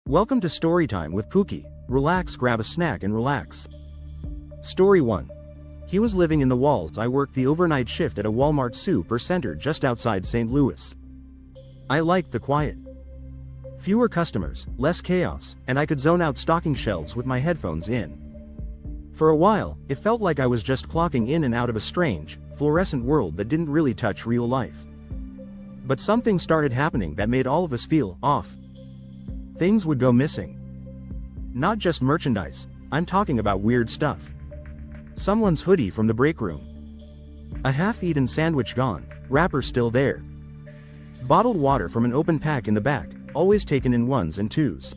Welcome to Storytime with Pookie. Relax, grab a snack and relax. Story 1. He was living in the walls. I worked the overnight shift at a Walmart super center just outside St. Louis. I liked the quiet. Fewer customers, less chaos, and I could zone out stocking shelves with my headphones in. For a while, it felt like I was just clocking in and out of a strange, fluorescent world that didn't really touch real life. But something started happening that made all of us feel off. Things would go missing. Not just merchandise, I'm talking about weird stuff. Someone's hoodie from the break room. A half-eaten sandwich gone, wrapper still there. Bottled water from an open pack in the back, always taken in ones and twos.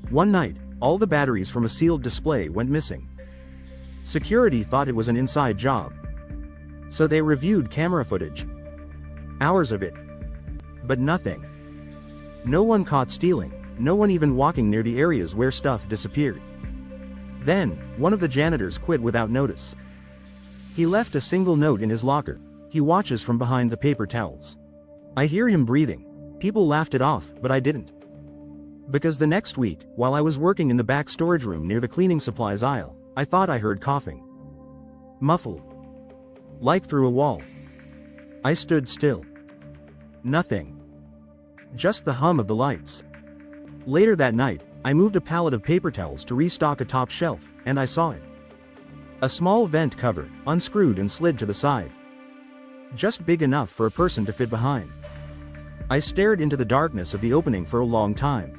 One night, all the batteries from a sealed display went missing. Security thought it was an inside job. So they reviewed camera footage. Hours of it. But nothing. No one caught stealing, no one even walking near the areas where stuff disappeared. Then, one of the janitors quit without notice. He left a single note in his locker. He watches from behind the paper towels. I hear him breathing. People laughed it off, but I didn't. Because the next week, while I was working in the back storage room near the cleaning supplies aisle, I thought I heard coughing. Muffled. Like through a wall. I stood still. Nothing. Just the hum of the lights. Later that night, I moved a pallet of paper towels to restock a top shelf, and I saw it. A small vent cover, unscrewed and slid to the side. Just big enough for a person to fit behind. I stared into the darkness of the opening for a long time.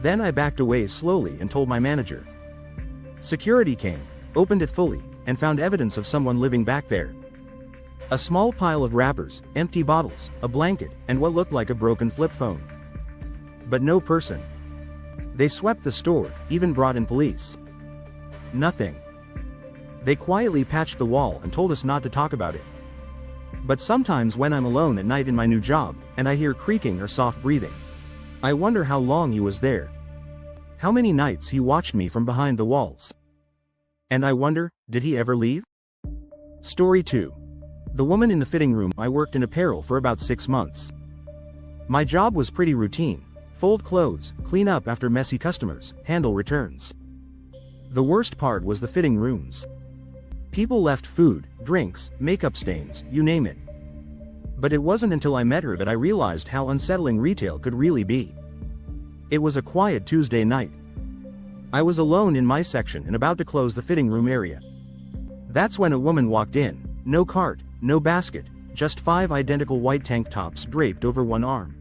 Then I backed away slowly and told my manager. Security came, opened it fully, and found evidence of someone living back there. A small pile of wrappers, empty bottles, a blanket, and what looked like a broken flip phone. But no person. They swept the store, even brought in police. Nothing. They quietly patched the wall and told us not to talk about it. But sometimes when I'm alone at night in my new job, and I hear creaking or soft breathing, I wonder how long he was there. How many nights he watched me from behind the walls. And I wonder, did he ever leave? Story 2. The woman in the fitting room. I worked in apparel for about 6 months. My job was pretty routine. Fold clothes, clean up after messy customers, handle returns. The worst part was the fitting rooms. People left food, drinks, makeup stains, you name it. But it wasn't until I met her that I realized how unsettling retail could really be. It was a quiet Tuesday night. I was alone in my section and about to close the fitting room area. That's when a woman walked in. No cart, no basket, just 5 identical white tank tops draped over one arm.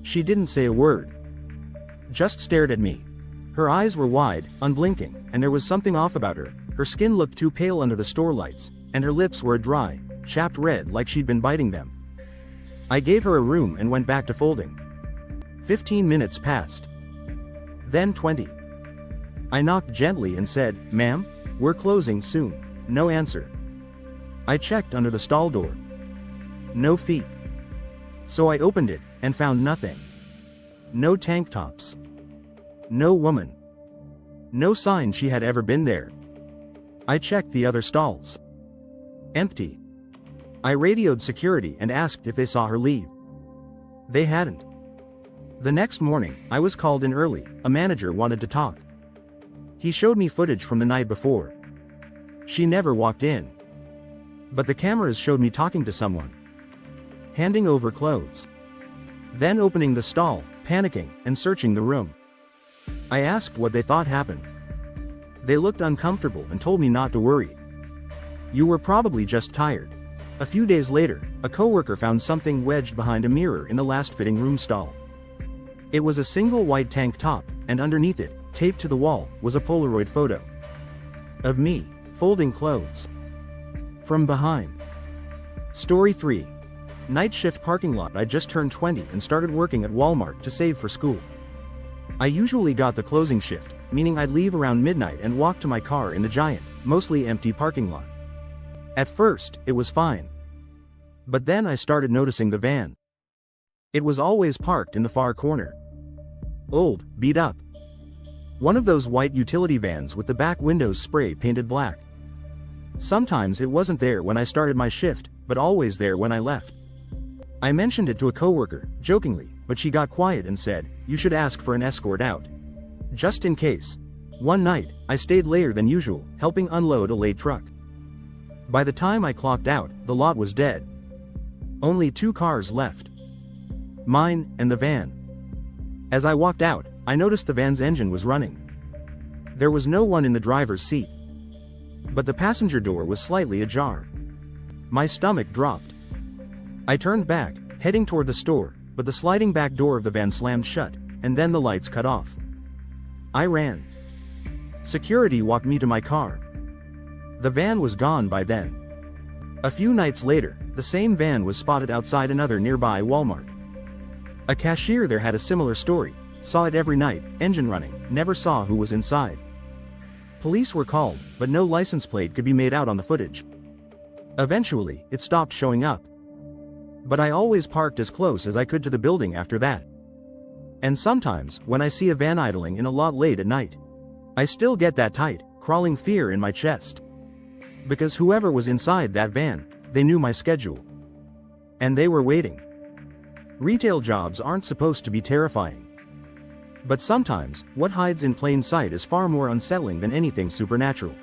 She didn't say a word. Just stared at me. Her eyes were wide, unblinking, and there was something off about her. Her skin looked too pale under the store lights, and her lips were a dry, chapped red like she'd been biting them. I gave her a room and went back to folding. 15 minutes passed. Then 20. I knocked gently and said, "Ma'am, we're closing soon." No answer. I checked under the stall door. No feet. So I opened it, and found nothing. No tank tops. No woman. No sign she had ever been there. I checked the other stalls. Empty. I radioed security and asked if they saw her leave. They hadn't. The next morning, I was called in early. A manager wanted to talk. He showed me footage from the night before. She never walked in. But the cameras showed me talking to someone. Handing over clothes. Then opening the stall, panicking, and searching the room. I asked what they thought happened. They looked uncomfortable and told me not to worry. You were probably just tired. A few days later, a coworker found something wedged behind a mirror in the last fitting room stall. It was a single white tank top, and underneath it, taped to the wall, was a Polaroid photo. Of me, folding clothes. From behind. Story 3. Night shift parking lot. I just turned 20 and started working at Walmart to save for school. I usually got the closing shift, meaning I'd leave around midnight and walk to my car in the giant, mostly empty parking lot. At first, it was fine. But then I started noticing the van. It was always parked in the far corner. Old, beat up. One of those white utility vans with the back windows spray painted black. Sometimes it wasn't there when I started my shift, but always there when I left. I mentioned it to a coworker, jokingly, but she got quiet and said, "You should ask for an escort out. Just in case." One night, I stayed later than usual, helping unload a late truck. By the time I clocked out, the lot was dead. Only 2 cars left. Mine, and the van. As I walked out, I noticed the van's engine was running. There was no one in the driver's seat. But the passenger door was slightly ajar. My stomach dropped. I turned back, heading toward the store, but the sliding back door of the van slammed shut, and then the lights cut off. I ran. Security walked me to my car. The van was gone by then. A few nights later, the same van was spotted outside another nearby Walmart. A cashier there had a similar story, saw it every night, engine running, never saw who was inside. Police were called, but no license plate could be made out on the footage. Eventually, it stopped showing up. But I always parked as close as I could to the building after that. And sometimes, when I see a van idling in a lot late at night, I still get that tight, crawling fear in my chest. Because whoever was inside that van, they knew my schedule. And they were waiting. Retail jobs aren't supposed to be terrifying. But sometimes, what hides in plain sight is far more unsettling than anything supernatural.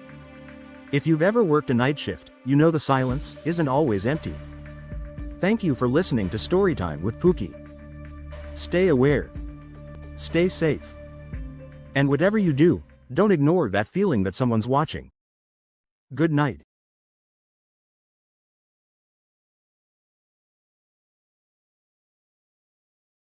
If you've ever worked a night shift, you know the silence isn't always empty. Thank you for listening to Storytime with Pookie. Stay aware. Stay safe. And whatever you do, don't ignore that feeling that someone's watching. Good night.